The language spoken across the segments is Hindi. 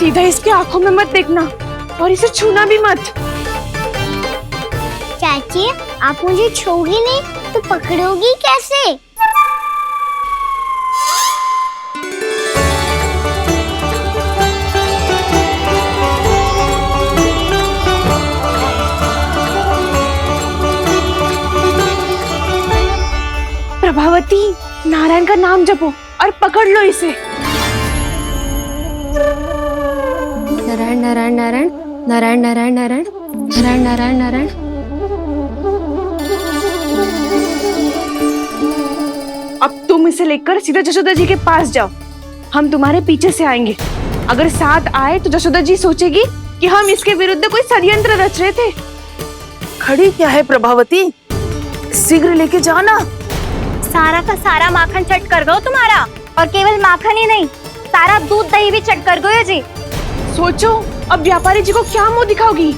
सीधा इसके आंखों में मत देखना और इसे छूना भी मत। चाची, आप मुझे छोगी नहीं तो पकड़ोगी कैसे? प्रभावती, नारायण का नाम जपो और पकड़ लो इसे। नारायण नारायण नारायण नारायण नारायण नारायण नारायण नारायण नारायण। अब तुम इसे लेकर सीधा जशोदा जी के पास जाओ, हम तुम्हारे पीछे से आएंगे। अगर साथ आए तो जशोदा जी सोचेगी कि हम इसके विरुद्ध कोई षड्यंत्र रच रहे थे। खड़ी क्या है प्रभावती, शीघ्र लेके जाना। सारा का सारा माखन चट कर गयो तुम्हारा, और केवल माखन ही नहीं, सारा दूध दही भी चट कर गयो जी। सोचो अब व्यापारी जी को क्या मुंह दिखाओगी,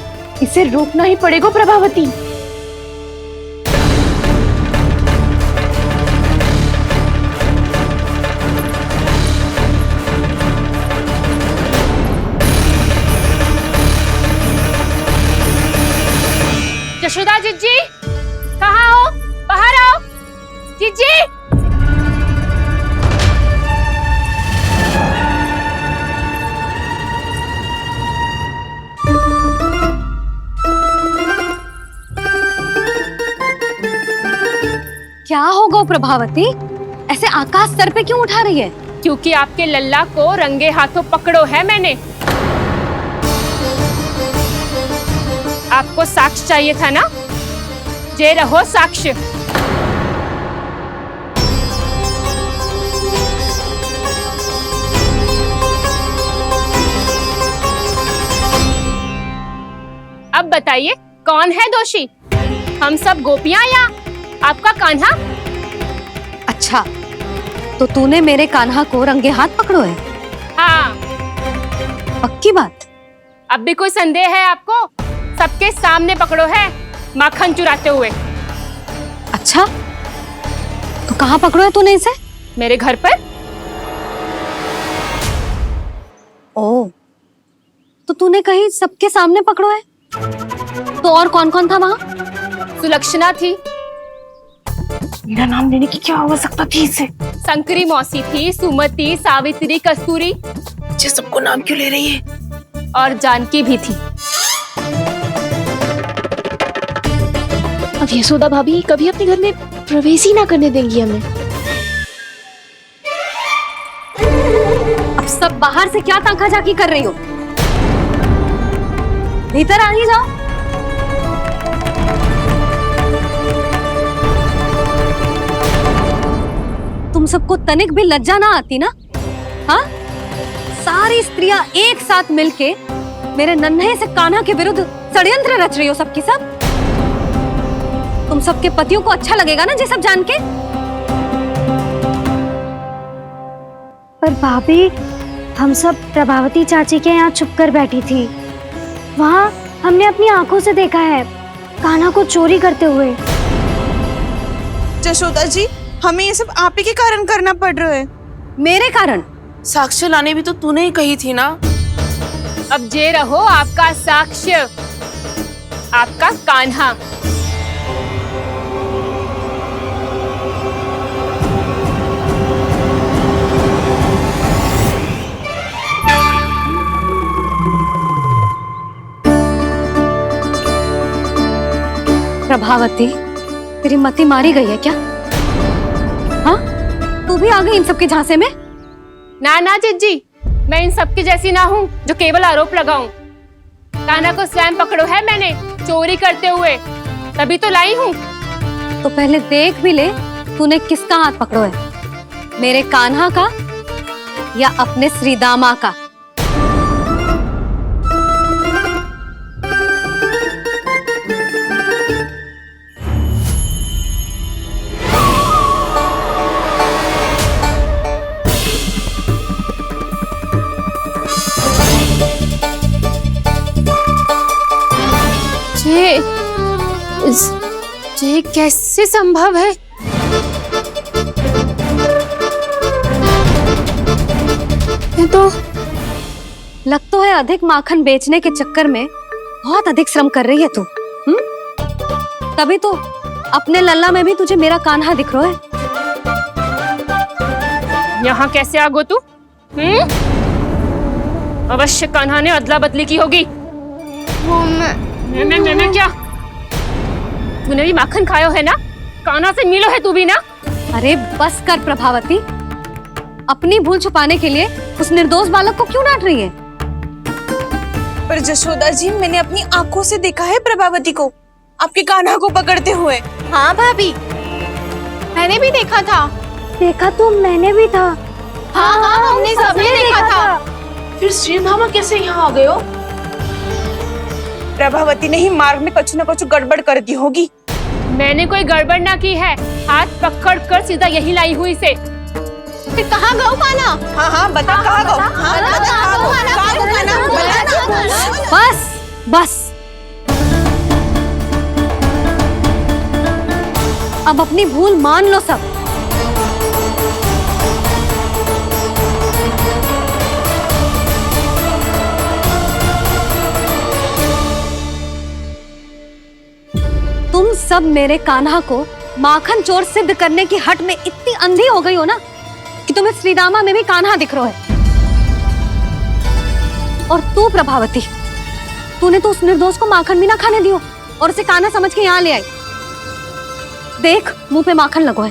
इसे रोकना ही पड़ेगा प्रभावती। यशोदा जीजी, कहाँ हो? बाहर आओ जीजी। क्या हो गो प्रभावती, ऐसे आकाश सर पे क्यों उठा रही है? क्योंकि आपके लल्ला को रंगे हाथों पकड़ो है मैंने। आपको साक्ष्य चाहिए था ना, जे रहो साक्ष्य। अब बताइए कौन है दोषी, हम सब गोपियां या आपका कान्हा? अच्छा, तो तूने मेरे कान्हा को रंगे हाथ पकड़ो है? हाँ। पक्की बात? अब भी कोई संदेह है आपको? सबके सामने पकड़ो है माखन चुराते हुए। अच्छा, तो कहाँ पकड़ो है तूने इसे? मेरे घर पर। ओ, तो तूने कहीं सबके सामने पकड़ो है? तो और कौन कौन था वहाँ? सुलक्षणा थी। मेरा नाम लेने की क्या आवश्यकता थी इसे? संकरी मौसी थी, सुमति, सावित्री, कस्तूरी। ये सबको नाम क्यों ले रही है? और जानकी भी थी। अब यशोदा भाभी कभी अपने घर में प्रवेश ही ना करने देंगी हमें। अब सब बाहर से क्या ताका झाकी कर रही हो? भीतर आ ही जाओ। तुम सबको तनिक भी लज्जा ना आती ना? हाँ, सारी स्त्रियां एक साथ मिलके मेरे नन्हे से कान्हा के विरुद्ध षड्यंत्र रच रही हो सबकी सब। तुम सबके पतियों को अच्छा लगेगा ना ये सब जान के? पर भाभी, हम सब प्रभावती चाची के यहाँ छुप कर बैठी थी। वहाँ हमने अपनी आंखों से देखा है कान्हा को चोरी करते हुए। जशोदा जी, हमें ये सब आप ही के कारण करना पड़ रहा है। मेरे कारण? साक्ष्य लाने भी तो तूने ही कही थी ना। अब जे रहो आपका साक्ष्य, आपका कान्हा। प्रभावती, तेरी मति मारी गई है क्या? हाँ, तू भी आ गई इन सबके झांसे में? ना ना जिज्जी, मैं इन सबकी जैसी ना हूँ जो केवल आरोप लगाऊं। कान्हा को स्वयं पकड़ो है मैंने चोरी करते हुए, तभी तो लाई हूँ। तो पहले देख भी ले तूने किसका हाथ पकड़ो है, मेरे कान्हा का या अपने श्रीदामा का? ये कैसे संभव है? लग तो है अधिक माखन बेचने के चक्कर में बहुत अधिक श्रम कर रही है तू। तभी तो अपने लल्ला में भी तुझे मेरा कान्हा दिख रहा है। यहाँ कैसे आ गो तू? अवश्य कान्हा ने अदला बदली की होगी। मैं क्या? तूने भी माखन खायो है ना? कान्हा से मिलो है तू भी ना? अरे बस कर प्रभावती, अपनी भूल छुपाने के लिए उस निर्दोष बालक को क्यों डांट रही है? पर जशोदा जी, मैंने अपनी आंखों से देखा है प्रभावती को आपके कान्हा को पकड़ते हुए। हाँ भाभी, मैंने भी देखा था। देखा तो मैंने भी था। हाँ हाँ, हमने सबने देखा था। फिर श्रीधामा कैसे यहाँ आ गए हो? प्रभावती ने ही मार्ग में कुछ न कुछ गड़बड़ कर दी होगी। मैंने कोई गड़बड़ ना की है, हाथ पकड़ कर सीधा यही लाई हुई से। फिर कहाँ गौ कान्हा? हाँ हाँ, बता कहाँ गौ? हाँ बता कहाँ गौ? कहाँ गौ कान्हा? बता। बस बस, अब अपनी भूल मान लो सब। तुम सब मेरे कान्हा को माखन चोर सिद्ध करने की हट में इतनी अंधी हो गई हो ना कि तुम्हें श्रीदामा में भी कान्हा दिख रहा है। और तू प्रभावती, तूने तो उस निर्दोष को माखन भी ना खाने दियो और उसे कान्हा समझ के यहाँ ले आई। देख, मुंह पे माखन लगो है।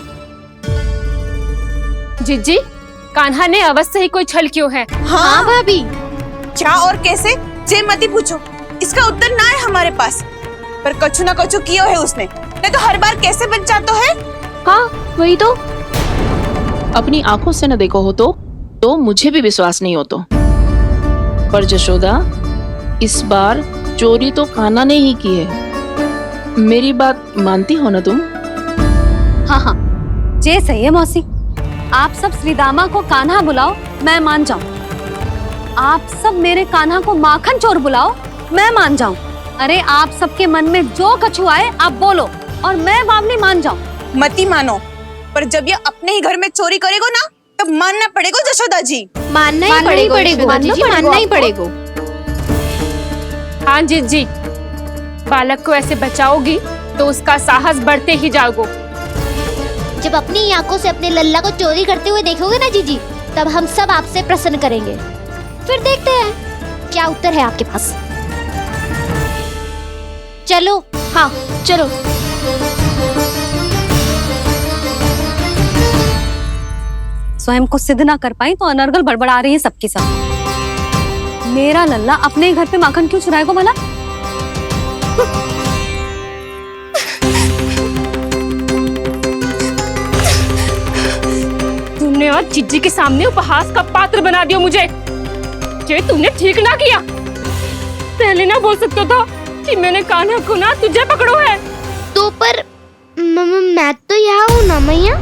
जिज्जी, कान्हा ने अवश्य ही कोई छल क्यों है। हाँ भाभी, क्या और कैसे जे मती पूछो, इसका उत्तर ना है हमारे पास। पर कछु ना कछु कियो है उसने, नहीं तो हर बार कैसे बच जाता है। हाँ वही तो। अपनी आंखों से न देखो हो तो मुझे भी विश्वास नहीं हो तो। पर जशोदा, इस बार चोरी तो कान्हा ने ही की है। मेरी बात मानती हो ना तुम? हाँ हाँ, जे सही है मौसी। आप सब श्रीदामा को कान्हा बुलाओ, मैं मान जाऊं। आप सब मेरे कान्हा को माखन चोर बुलाओ, मैं मान जाऊं। अरे आप सबके मन में जो कछु आए आप बोलो और मैं बावली मान जाऊं। मती मानो, पर जब ये अपने ही घर में चोरी करेगो ना, तब मानना पड़ेगा जशोदा जी। मानना ही पड़ेगा। हाँ जिज्जी, बालक को ऐसे बचाओगी तो उसका साहस बढ़ते ही जाओगे। जब अपनी आंखों से अपने लल्ला को चोरी करते हुए देखोगे ना जीजी, तब हम सब आपसे प्रसन्न करेंगे। फिर देखते हैं क्या उत्तर है आपके पास। चलो। हाँ चलो। स्वयं को सिद्ध ना कर पाई तो अनर्गल बड़बड़ा रही है सबकी सब। मेरा लल्ला अपने घर पे माखन क्यों चुराएगा भला? तुमने आज जिज्जी के सामने उपहास का पात्र बना दिया मुझे। ये तुमने ठीक ना किया। पहले ना बोल सकता था कि मैंने कान्हा को ना तुझे पकड़ो है। तो पर मैं तो यहाँ हूँ ना मैया।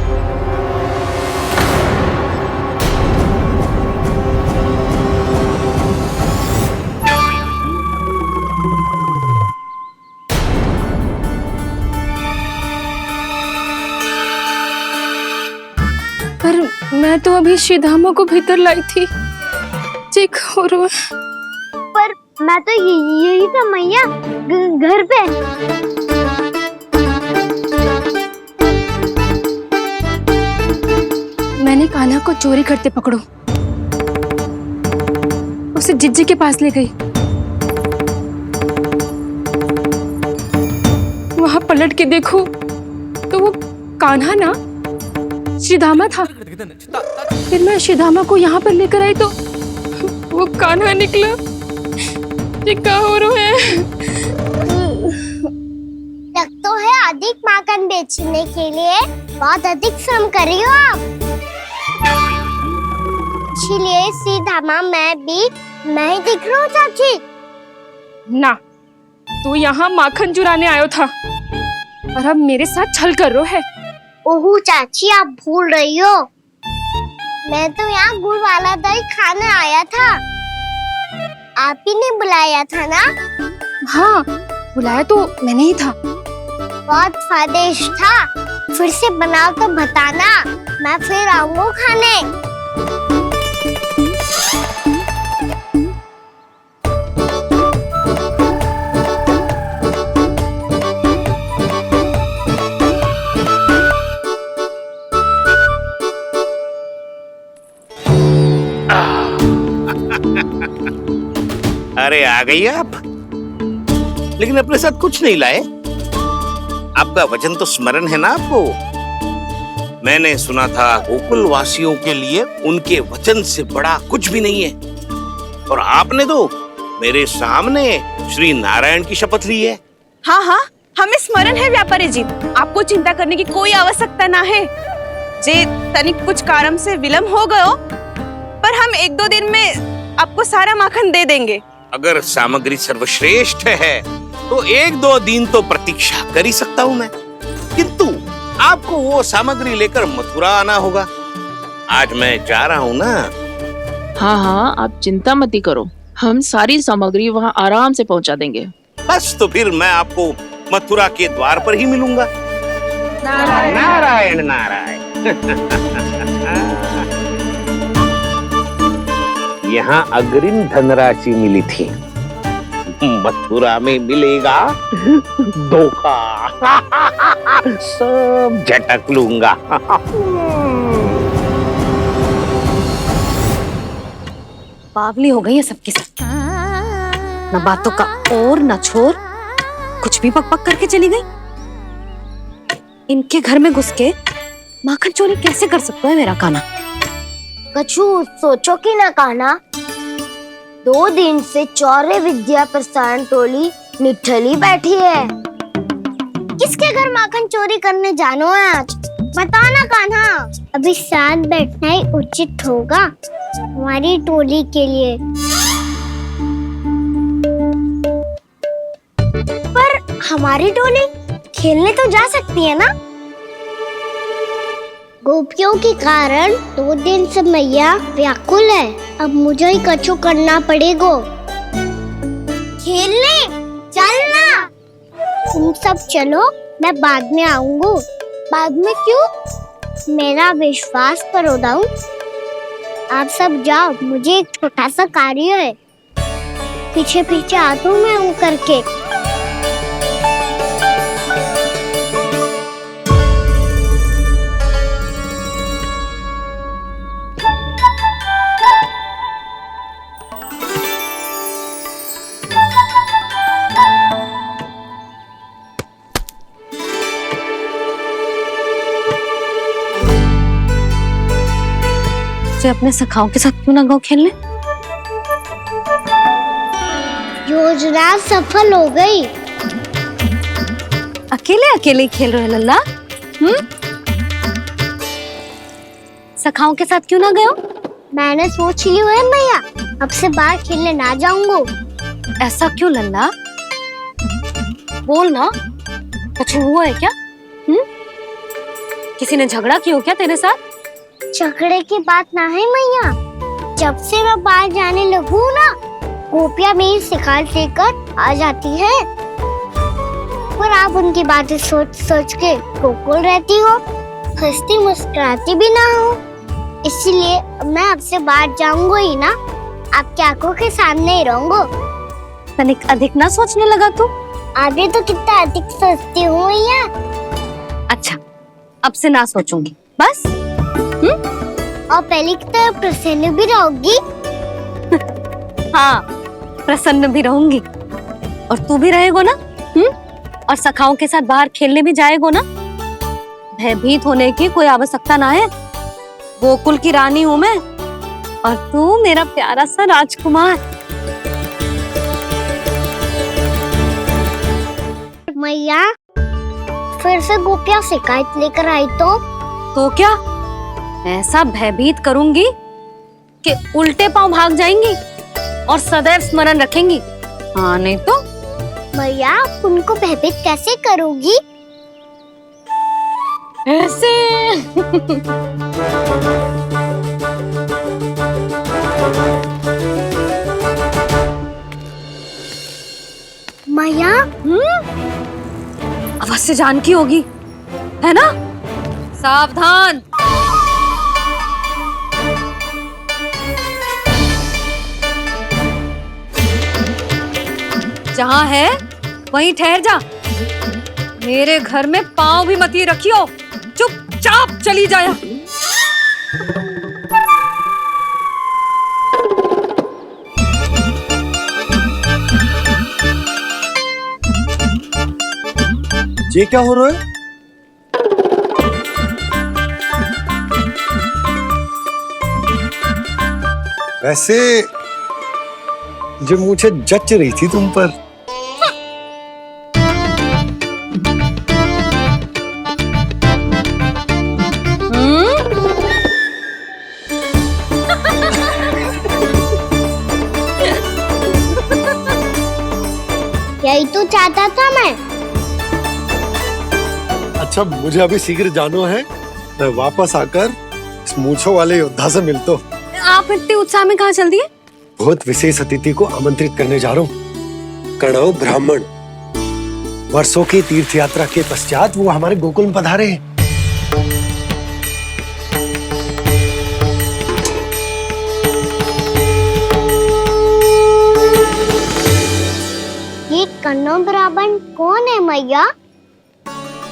पर मैं तो अभी श्रीधामा को भीतर लाई थी। चेक हो रहा है। पर मैं तो यही था मैया, घर पे। मैंने कान्हा को चोरी करते पकड़ो, उसे जिज्जी के पास ले गई। वहां पलट के देखो तो वो कान्हा ना श्रीधामा था। फिर मैं श्रीधामा को यहाँ पर लेकर आई तो वो कान्हा निकला। ये क्या हो रहा है? लग तो है अधिक माखन बेचने के लिए बहुत अधिक श्रम कर रही हो आप। इसलिए श्रीधामा मैं ही दिख रहा हूँ चाची। ना, तू यहाँ माखन चुराने आयो था और अब मेरे साथ छल कर रो है। ओह चाची, आप भूल रही हो, मैं तो यहाँ गुड़ वाला दही खाने आया था। आप ही ने बुलाया था ना? हाँ, बुलाया तो मैंने ही था। बहुत स्वादिष्ट था। फिर से बनाओ तो बताना, मैं फिर आऊंगा खाने। अरे आ गई आप, लेकिन अपने साथ कुछ नहीं लाए। आपका वचन तो स्मरण है ना आपको? मैंने सुना था गोकुल वासियों के लिए उनके वचन से बड़ा कुछ भी नहीं है, और आपने तो मेरे सामने श्री नारायण की शपथ ली है। हाँ हाँ, हमें स्मरण है व्यापारी जी, आपको चिंता करने की कोई आवश्यकता ना है। जे तनिक कुछ कारण से विलंब हो गयो, पर हम 1-2 दिन में आपको सारा माखन दे देंगे। अगर सामग्री सर्वश्रेष्ठ है तो 1-2 दिन तो प्रतीक्षा कर ही सकता हूँ मैं, किंतु आपको वो सामग्री लेकर मथुरा आना होगा। आज मैं जा रहा हूँ ना। हाँ हाँ, आप चिंता मत ही करो, हम सारी सामग्री वहाँ आराम से पहुँचा देंगे। बस तो फिर मैं आपको मथुरा के द्वार पर ही मिलूंगा। नारायण नारायण। यहाँ अग्रिम धनराशि मिली थी, मथुरा में मिलेगा धोखा। सब झटक लूंगा। बावली हो गई है सबकी सब, न बातों का और न छोर, कुछ भी पक पक करके चली गई। इनके घर में घुस के माखन चोरी कैसे कर सकता है मेरा कान्हा? कछु सोचो कि ना कान्हा, 2 दिन से चौर्य विद्या प्रसारण टोली निठली बैठी है। किसके घर माखन चोरी करने जानो है आज? बता ना कान्हा। अभी साथ बैठना ही उचित होगा हमारी टोली के लिए। पर हमारी टोली खेलने तो जा सकती है ना? गोपियों के कारण 2 दिन से मैया व्याकुल है। अब मुझे ही कछु करना पड़ेगा। खेलने चलना। तुम सब चलो, मैं बाद में आऊंगा। बाद में क्यों? मेरा विश्वास करो दाऊ। आप सब जाओ, मुझे एक छोटा सा कार्य है। पीछे पीछे आता हूँ मैं हूँ करके। से अपने सखाओं के साथ क्यों ना गो खेलने? योजना सफल हो गई। अकेले अकेले ही खेल रहे हैं लल्ला? सखाओं के साथ क्यों ना गए हो? मैंने सोच लिया है मैया, अब से बाहर खेलने ना जाऊंगा। ऐसा क्यों लल्ला? बोल ना, कुछ हुआ है क्या? किसी ने झगड़ा किया हो क्या तेरे साथ? झगड़े की बात ना है मैया। जब से मैं बाहर जाने लगू ना, गोपियां मेरी शिकायत लेकर आ जाती है। पर आप उनकी बातें सोच सोच के गोकुल रहती हो, हंसती मुस्कुराती भी ना हो। इसलिए मैं आपसे बाहर जाऊंगा ही ना, आपकी आंखों के सामने ही रहूंगा। तनिक अधिक ना सोचने लगा तू? आगे तो कितना अधिक सोचती हूँ मैया। अच्छा, अब से ना सोचूंगी बस। और पहले की तरह प्रसन्न भी रहोगी। हाँ, प्रसन्न भी रहूंगी। और तू भी रहेगो ना? और सखाओं के साथ बाहर खेलने भी जाएगो ना? भयभीत होने की कोई आवश्यकता ना है। गोकुल की रानी हूँ मैं, और तू मेरा प्यारा सा राजकुमार। मैया, फिर से गोपियां शिकायत लेकर आई तो क्या ऐसा भयभीत करूंगी कि उल्टे पांव भाग जाएंगी और सदैव स्मरण रखेंगी? हाँ नहीं तो? मैया, आप उनको भयभीत कैसे करोगी? ऐसे। मैया, अवश्य जानकी होगी, है ना? सावधान। जहाँ है वहीं ठहर जा। मेरे घर में पाँव भी मत ही रखियो, चुपचाप चली जाया। ये क्या हो रहा है? वैसे जो मुझे जच रही थी तुम पर। यही तो चाहता था मैं। अच्छा मुझे अभी शीघ्र जाना है, मैं वापस आकर इस मूंछों वाले योद्धा से मिलता हूँ। आप इतने उत्साह में कहाँ चल दिए? बहुत विशेष अतिथि को आमंत्रित करने जा रहा हूँ, कणव ब्राह्मण। वर्षों की तीर्थ यात्रा के पश्चात वो हमारे गोकुल में पधारे हैं। ये कन्नौ ब्राह्मण कौन है मैया?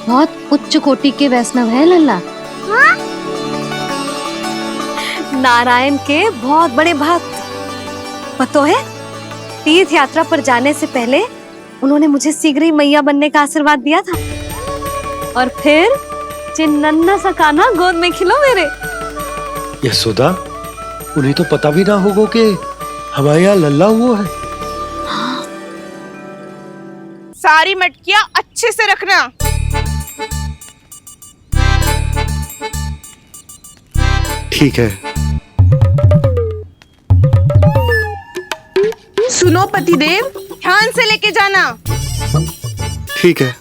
बहुत उच्च कोटि के वैष्णव है लल्ला। हाँ? नारायण के बहुत बड़े भक्त। पता है, तीर्थ यात्रा पर जाने से पहले उन्होंने मुझे शीघ्र ही मैया बनने का आशीर्वाद दिया था। और फिर चिन्नन्ना सा कान्हा गोद में खिलो मेरे। यशोदा, उन्हें तो पता भी ना होगा कि हमारे यहाँ लल्ला हुआ है। सारी मटकियां अच्छे से रखना। ठीक है। सुनो पतिदेव, ध्यान से लेके जाना। ठीक है।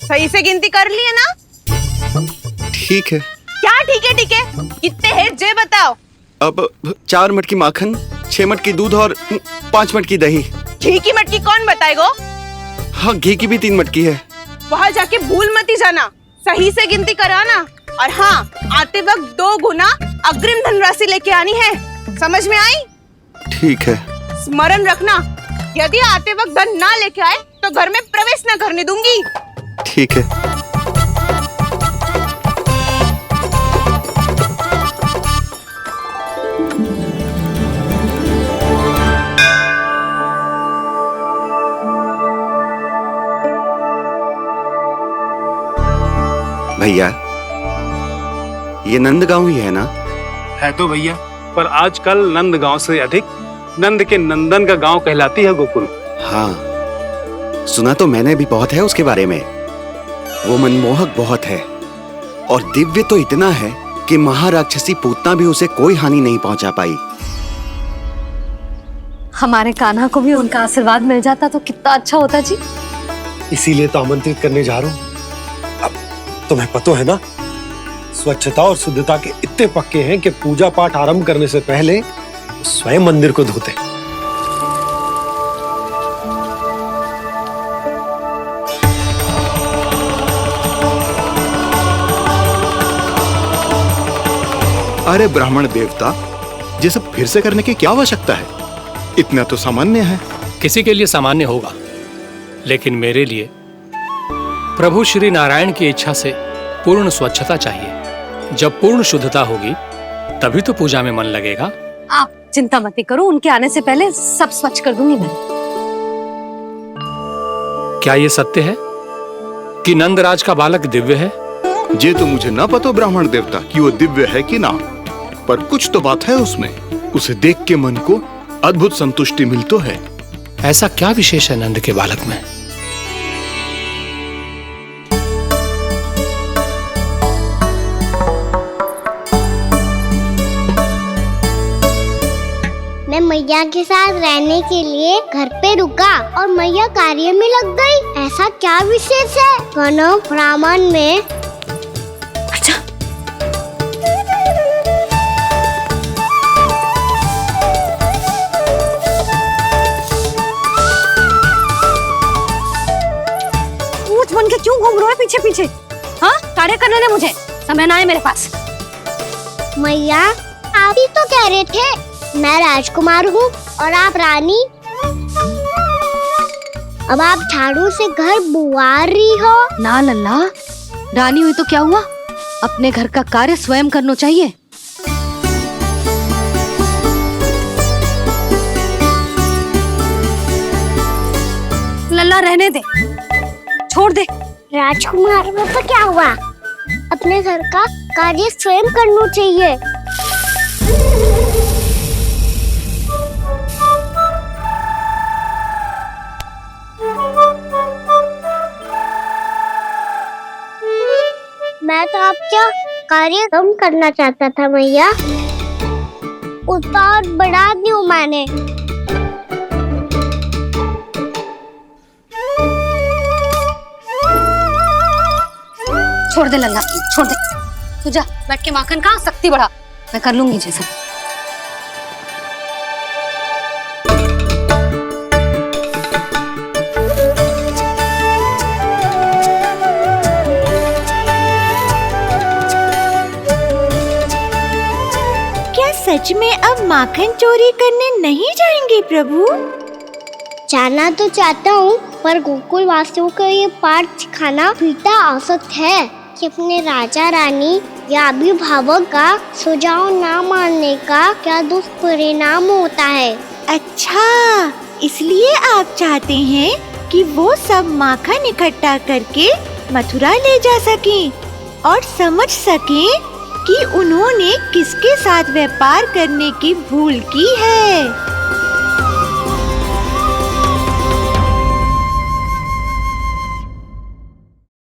सही से गिनती कर लिए ना? ठीक है। क्या ठीक है? ठीक है कितने हैं जे बताओ। अब 4 मटकी माखन, 6 मटकी दूध और 5 मटकी दही। घी की मटकी कौन बताएगा? हाँ, घी की भी 3 मटकी है। वहाँ जाके भूल मत ही जाना, सही से गिनती कराना। और हाँ, आते वक्त 2 गुना अग्रिम धनराशि लेके आनी है, समझ में आई? ठीक है। स्मरण रखना, यदि आते वक्त धन ना लेके आए तो घर में प्रवेश न करने दूंगी। ठीक है। भैया, ये नंदगांव ही है ना? है तो भैया, पर आजकल नंदगांव से अधिक नंद के नंदन का गांव कहलाती है गोकुल। हाँ, सुना तो मैंने भी बहुत है उसके बारे में। वो मनमोहक बहुत है और दिव्य तो इतना है कि महाराक्षसी पूतना भी उसे कोई हानि नहीं पहुंचा पाई। हमारे कान्हा को भी उनका आशीर्वाद मिल जाता तो कितना अच्छा होता जी। इसीलिए तो आमंत्रित करने जा रहा हूँ। अब तुम्हें पता है ना, स्वच्छता और शुद्धता के इतने पक्के हैं कि पूजा पाठ आरंभ करने से पहले स्वयं मंदिर को धोते। अरे ब्राह्मण देवता, ये सब फिर से करने की क्या आवश्यकता है? इतना तो सामान्य है। किसी के लिए सामान्य होगा, लेकिन मेरे लिए प्रभु श्री नारायण की इच्छा से पूर्ण स्वच्छता चाहिए। जब पूर्ण शुद्धता होगी तभी तो पूजा में मन लगेगा। आप चिंता मत करो, उनके आने से पहले सब स्वच्छ कर दूंगी मैं। क्या ये सत्य है कि नंदराज का बालक दिव्य है? ये तो मुझे ना पता ब्राह्मण देवता कि वो दिव्य है कि ना, पर कुछ तो बात है उसमें। उसे देख के मन को अद्भुत संतुष्टि मिलती है। ऐसा क्या विशेष है नंद के बालक में? मैं मैया के साथ रहने के लिए घर पे रुका और मैया कार्य में लग गई। ऐसा क्या विशेष है कन्नौ ब्राह्मण में? अच्छा, पूछ बन के क्यों घूम रहे हो पीछे पीछे? हाँ, कार्य करने दे मुझे, समय ना है मेरे पास। मैया, आप ही तो कह रहे थे मैं राजकुमार हूँ और आप रानी। अब आप झाड़ू से घर बुआ रही हो। ना लल्ला, रानी हुई तो क्या हुआ, अपने घर का कार्य स्वयं करना चाहिए। लल्ला रहने दे, छोड़ दे। राजकुमार में तो क्या हुआ, अपने घर का कार्य स्वयं करना चाहिए। मैं तो आपका कार्य कम करना चाहता था मैया, उसका और बढ़ा दूं मैंने। छोड़ दे लल्ला, छोड़ दे। तू जा बैठ के माखन खा, शक्ति बढ़ा, मैं कर लूंगी जैसा। क्या सच में अब माखन चोरी करने नहीं जाएंगे प्रभु? जाना तो चाहता हूँ, पर गोकुल वासियों को ये पाठ सिखाना पिता आवश्यक है कि अपने राजा रानी या अभिभावक का सुझाव ना मानने का क्या दुष्परिणाम होता है। अच्छा, इसलिए आप चाहते हैं कि वो सब माखन इकट्ठा करके मथुरा ले जा सकें और समझ सकें कि उन्होंने किसके साथ व्यापार करने की भूल की है।